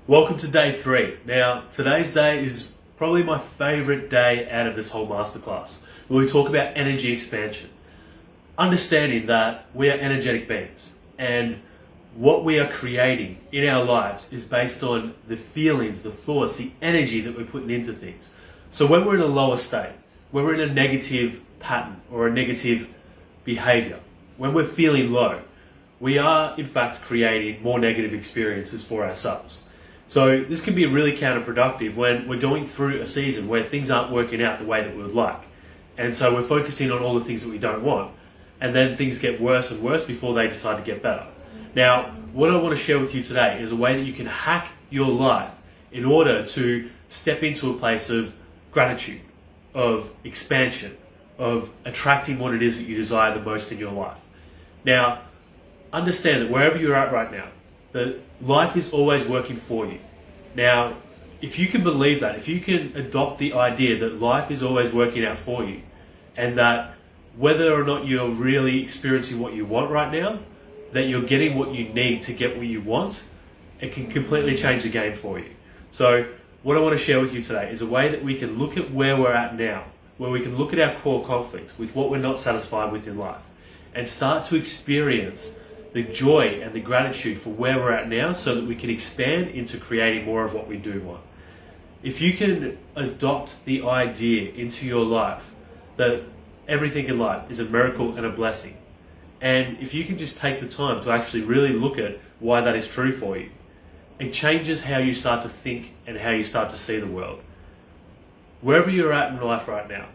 Welcome to day 3. Now, today's day is probably my favorite day out of this whole masterclass, where we talk about energy expansion. Understanding that we are energetic beings, and what we are creating in our lives is based on the feelings, the thoughts, the energy that we're putting into things. So when we're in a lower state, when we're in a negative pattern or a negative behavior, when we're feeling low, we are in fact creating more negative experiences for ourselves. So this can be really counterproductive when we're going through a season where things aren't working out the way that we would like. And so we're focusing on all the things that we don't want. And then things get worse and worse before they decide to get better. Now, what I want to share with you today is a way that you can hack your life in order to step into a place of gratitude, of expansion, of attracting what it is that you desire the most in your life. Now, understand that wherever you're at right now, that life is always working for you. Now, if you can believe that, if you can adopt the idea that life is always working out for you, and that whether or not you're really experiencing what you want right now, that you're getting what you need to get what you want, it can completely change the game for you. So what I want to share with you today is a way that we can look at where we're at now, where we can look at our core conflict with what we're not satisfied with in life, and start to experience the joy and the gratitude for where we're at now so that we can expand into creating more of what we do want. If you can adopt the idea into your life that everything in life is a miracle and a blessing, and if you can just take the time to actually really look at why that is true for you, it changes how you start to think and how you start to see the world. Wherever you're at in life right now,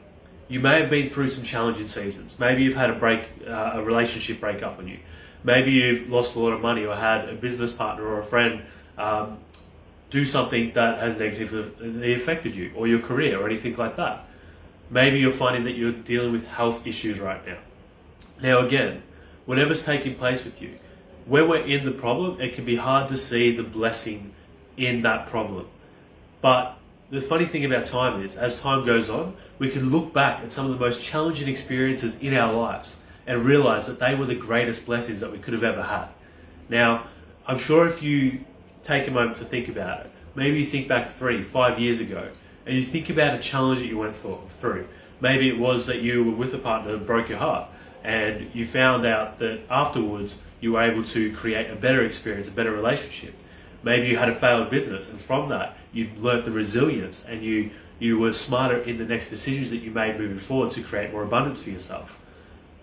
you may have been through some challenging seasons. Maybe you've had a relationship break up on you. Maybe you've lost a lot of money or had a business partner or a friend do something that has negatively affected you or your career or anything like that. Maybe you're finding that you're dealing with health issues right now. Now again, whatever's taking place with you, when we're in the problem, it can be hard to see the blessing in that problem. But the funny thing about time is, as time goes on, we can look back at some of the most challenging experiences in our lives and realize that they were the greatest blessings that we could have ever had. Now, I'm sure if you take a moment to think about it, maybe you think back 3-5 years ago, and you think about a challenge that you went through. Maybe it was that you were with a partner and broke your heart, and you found out that afterwards you were able to create a better experience, a better relationship. Maybe you had a failed business, and from that you learnt the resilience, and you were smarter in the next decisions that you made moving forward to create more abundance for yourself.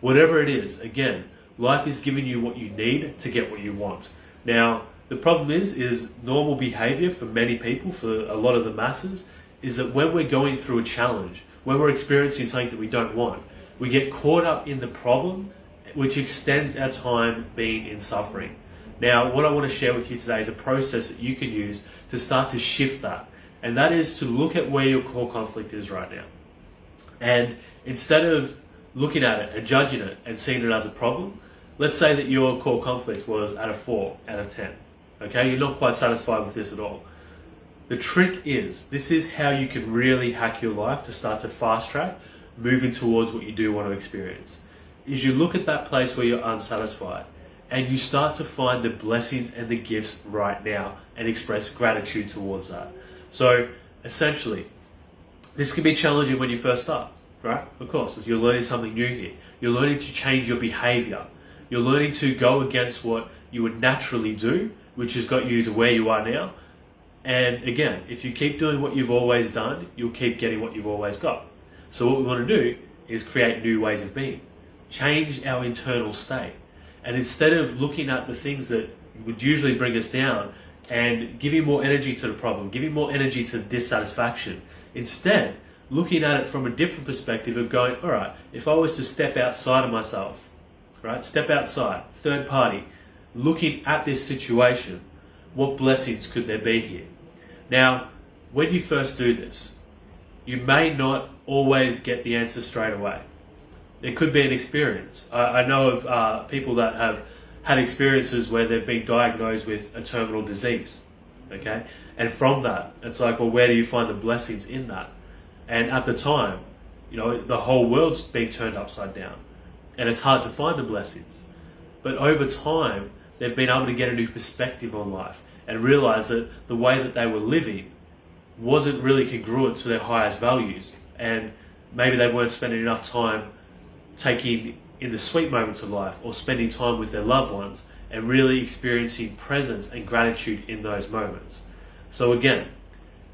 Whatever it is, again, life is giving you what you need to get what you want. Now, the problem is normal behavior for many people, for a lot of the masses, is that when we're going through a challenge, when we're experiencing something that we don't want, we get caught up in the problem, which extends our time being in suffering. Now, what I want to share with you today is a process that you can use to start to shift that. And that is to look at where your core conflict is right now. And instead of looking at it and judging it and seeing it as a problem, let's say that your core conflict was at a 4 out of 10. Okay, you're not quite satisfied with this at all. The trick is, this is how you can really hack your life to start to fast track moving towards what you do want to experience. Is you look at that place where you're unsatisfied and you start to find the blessings and the gifts right now and express gratitude towards that. So essentially, this can be challenging when you first start. Right? Of course, as you're learning something new here. You're learning to change your behavior. You're learning to go against what you would naturally do, which has got you to where you are now. And again, if you keep doing what you've always done, you'll keep getting what you've always got. So what we want to do is create new ways of being. Change our internal state. And instead of looking at the things that would usually bring us down and giving more energy to the problem, giving more energy to the dissatisfaction, instead, looking at it from a different perspective of going, all right, if I was to step outside of myself, right, step outside, third party, looking at this situation, what blessings could there be here? Now, when you first do this, you may not always get the answer straight away. It could be an experience. I know of people that have had experiences where they've been diagnosed with a terminal disease, okay? And from that, it's like, well, where do you find the blessings in that? And at the time, the whole world's being turned upside down. And it's hard to find the blessings. But over time, they've been able to get a new perspective on life. and realize that the way that they were living wasn't really congruent to their highest values, and maybe they weren't spending enough time taking in the sweet moments of life or spending time with their loved ones and really experiencing presence and gratitude in those moments. So again,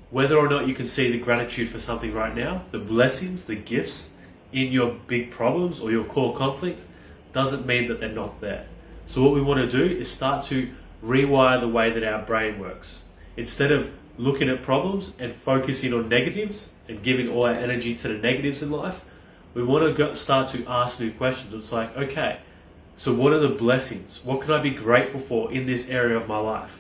whether or not you can see the gratitude for something right now, the blessings, the gifts in your big problems or your core conflict, doesn't mean that they're not there. So what we want to do is start to rewire the way that our brain works. Instead of looking at problems and focusing on negatives and giving all our energy to the negatives in life, we want to start to ask new questions. It's like, okay, so what are the blessings? What can I be grateful for in this area of my life?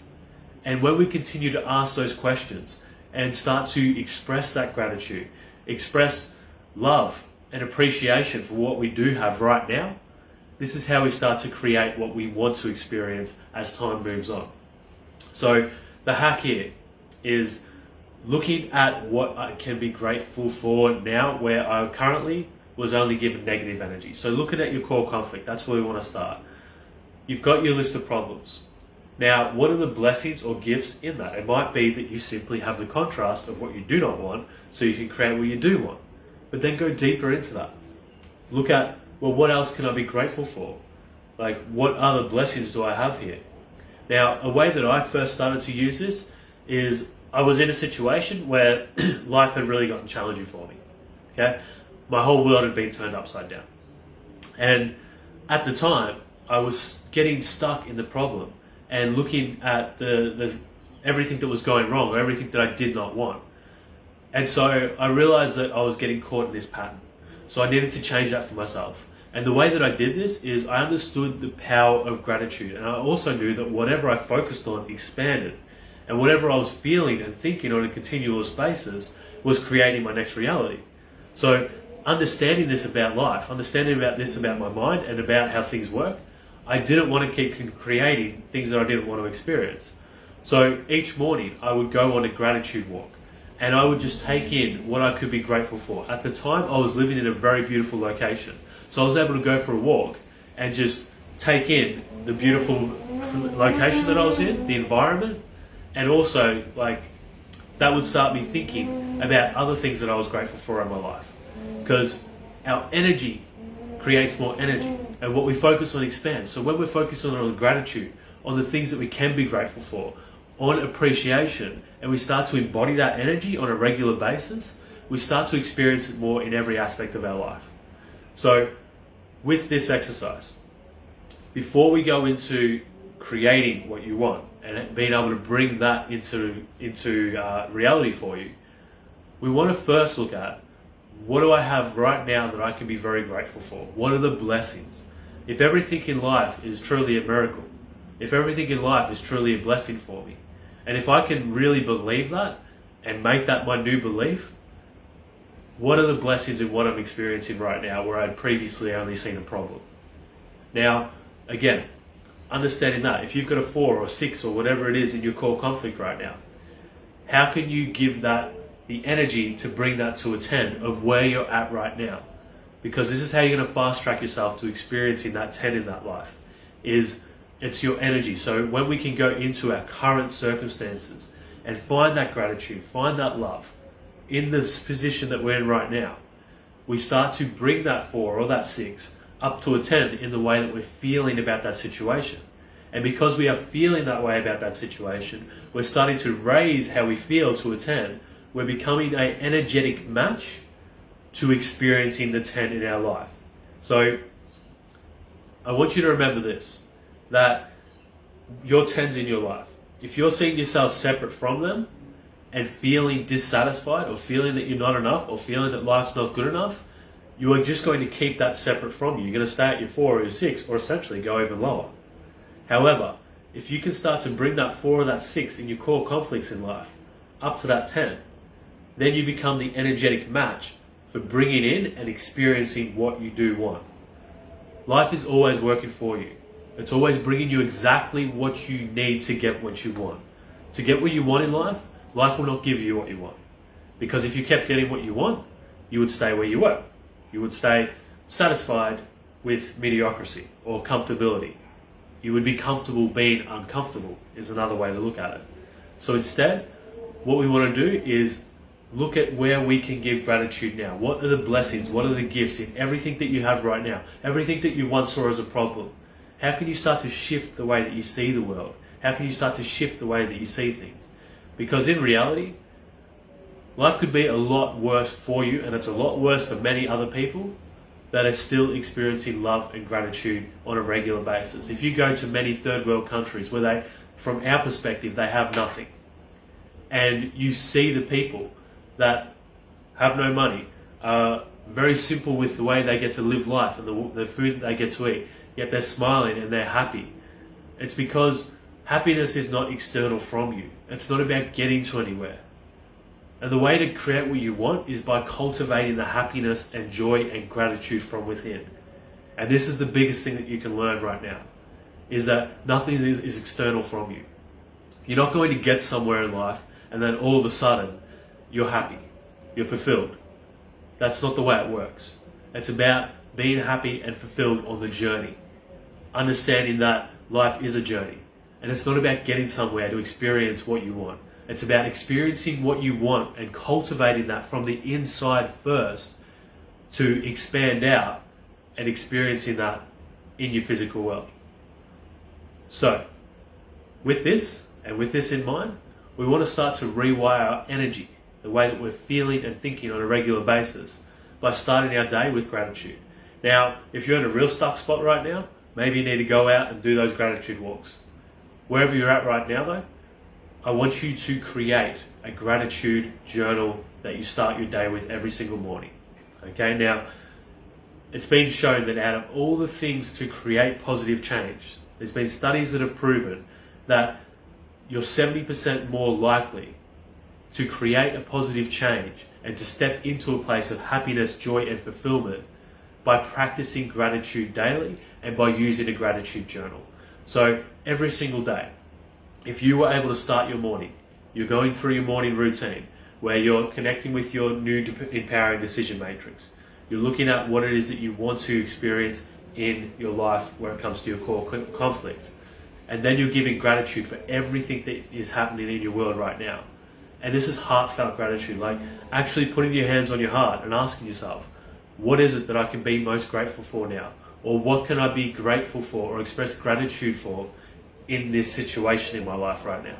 And when we continue to ask those questions and start to express that gratitude, express love and appreciation for what we do have right now, this is how we start to create what we want to experience as time moves on. So the hack here is looking at what I can be grateful for now, where I currently was only given negative energy. So looking at your core conflict, that's where we want to start. You've got your list of problems. Now, what are the blessings or gifts in that? It might be that you simply have the contrast of what you do not want, so you can create what you do want. But then go deeper into that. Look at, well, what else can I be grateful for? Like, what other blessings do I have here? Now, a way that I first started to use this is I was in a situation where life had really gotten challenging for me. Okay, my whole world had been turned upside down, and at the time I was getting stuck in the problem and looking at the everything that was going wrong or everything that I did not want. And so I realized that I was getting caught in this pattern. So I needed to change that for myself. And the way that I did this is I understood the power of gratitude, and I also knew that whatever I focused on expanded. And whatever I was feeling and thinking on a continuous basis was creating my next reality. So understanding this about life, understanding about this about my mind and about how things work, I didn't want to keep creating things that I didn't want to experience. So each morning I would go on a gratitude walk and I would just take in what I could be grateful for. At the time I was living in a very beautiful location. So I was able to go for a walk and just take in the beautiful location that I was in, the environment, and also, like, that would start me thinking about other things that I was grateful for in my life. Because our energy creates more energy, and what we focus on expands. So when we're focusing on gratitude, on the things that we can be grateful for, on appreciation, and we start to embody that energy on a regular basis, we start to experience it more in every aspect of our life. So with this exercise, before we go into creating what you want and being able to bring that into reality for you, we want to first look at, what do I have right now that I can be very grateful for? What are the blessings? If everything in life is truly a miracle, if everything in life is truly a blessing for me, and if I can really believe that and make that my new belief, what are the blessings in what I'm experiencing right now where I'd previously only seen a problem? Now, again, understanding that, if you've got a 4 or 6 or whatever it is in your core conflict right now, how can you give that the energy to bring that to a 10 of where you're at right now? Because this is how you're going to fast track yourself to experiencing that 10 in that life, is it's your energy. So when we can go into our current circumstances and find that gratitude, find that love in this position that we're in right now, we start to bring that 4 or that 6 up to a 10 in the way that we're feeling about that situation. And because we are feeling that way about that situation, we're starting to raise how we feel to a 10. We're becoming an energetic match to experiencing the 10 in our life. So I want you to remember this, that your 10s in your life, if you're seeing yourself separate from them and feeling dissatisfied or feeling that you're not enough or feeling that life's not good enough, you are just going to keep that separate from you. You're going to stay at your 4 or your 6 or essentially go even lower. However, if you can start to bring that 4 or that 6 in your core conflicts in life up to that 10, then you become the energetic match for bringing in and experiencing what you do want. Life is always working for you. It's always bringing you exactly what you need to get what you want. To get what you want in life, life will not give you what you want. Because if you kept getting what you want, you would stay where you were. You would stay satisfied with mediocrity or comfortability. You would be comfortable being uncomfortable, is another way to look at it. So instead, what we want to do is look at where we can give gratitude now. What are the blessings? What are the gifts in everything that you have right now? Everything that you once saw as a problem. How can you start to shift the way that you see the world? How can you start to shift the way that you see things? Because in reality, life could be a lot worse for you, and it's a lot worse for many other people that are still experiencing love and gratitude on a regular basis. If you go to many third world countries where they, from our perspective, they have nothing, and you see the people that have no money, are very simple with the way they get to live life and the food that they get to eat, yet they're smiling and they're happy. It's because happiness is not external from you. It's not about getting to anywhere. And the way to create what you want is by cultivating the happiness and joy and gratitude from within. And this is the biggest thing that you can learn right now, is that nothing is external from you. You're not going to get somewhere in life and then all of a sudden you're happy, you're fulfilled. That's not the way it works. It's about being happy and fulfilled on the journey. Understanding that life is a journey. And it's not about getting somewhere to experience what you want. It's about experiencing what you want and cultivating that from the inside first to expand out and experiencing that in your physical world. So, with this and with this in mind, we want to start to rewire our energy, the way that we're feeling and thinking on a regular basis, by starting our day with gratitude. Now, if you're in a real stuck spot right now, maybe you need to go out and do those gratitude walks. Wherever you're at right now though, I want you to create a gratitude journal that you start your day with every single morning. Okay, now, it's been shown that out of all the things to create positive change, there's been studies that have proven that you're 70% more likely to create a positive change and to step into a place of happiness, joy and fulfillment by practicing gratitude daily and by using a gratitude journal. So every single day, if you were able to start your morning, you're going through your morning routine where you're connecting with your new empowering decision matrix. You're looking at what it is that you want to experience in your life where it comes to your core conflict. And then you're giving gratitude for everything that is happening in your world right now. And this is heartfelt gratitude, like actually putting your hands on your heart and asking yourself, what is it that I can be most grateful for now? Or what can I be grateful for or express gratitude for in this situation in my life right now?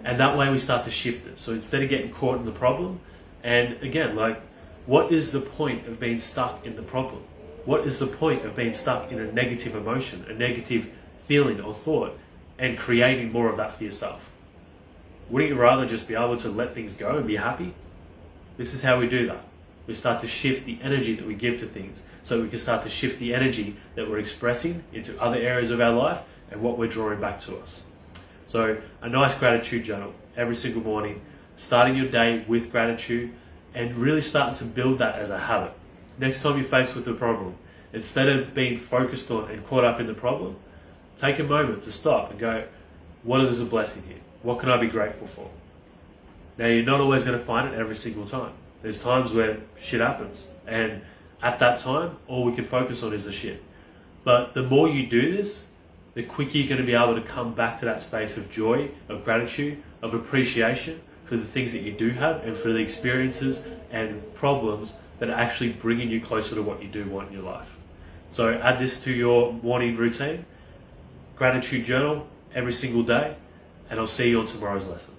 And that way we start to shift it. So instead of getting caught in the problem, and again, like, what is the point of being stuck in the problem? What is the point of being stuck in a negative emotion, a negative feeling or thought, and creating more of that for yourself? Wouldn't you rather just be able to let things go and be happy? This is how we do that. We start to shift the energy that we give to things so we can start to shift the energy that we're expressing into other areas of our life and what we're drawing back to us. So a nice gratitude journal every single morning, starting your day with gratitude and really starting to build that as a habit. Next time you're faced with a problem, instead of being focused on and caught up in the problem, take a moment to stop and go, what is a blessing here? What can I be grateful for? Now, you're not always going to find it every single time. There's times where shit happens, and at that time, all we can focus on is the shit. But the more you do this, the quicker you're going to be able to come back to that space of joy, of gratitude, of appreciation for the things that you do have and for the experiences and problems that are actually bringing you closer to what you do want in your life. So add this to your morning routine, gratitude journal every single day, and I'll see you on tomorrow's lesson.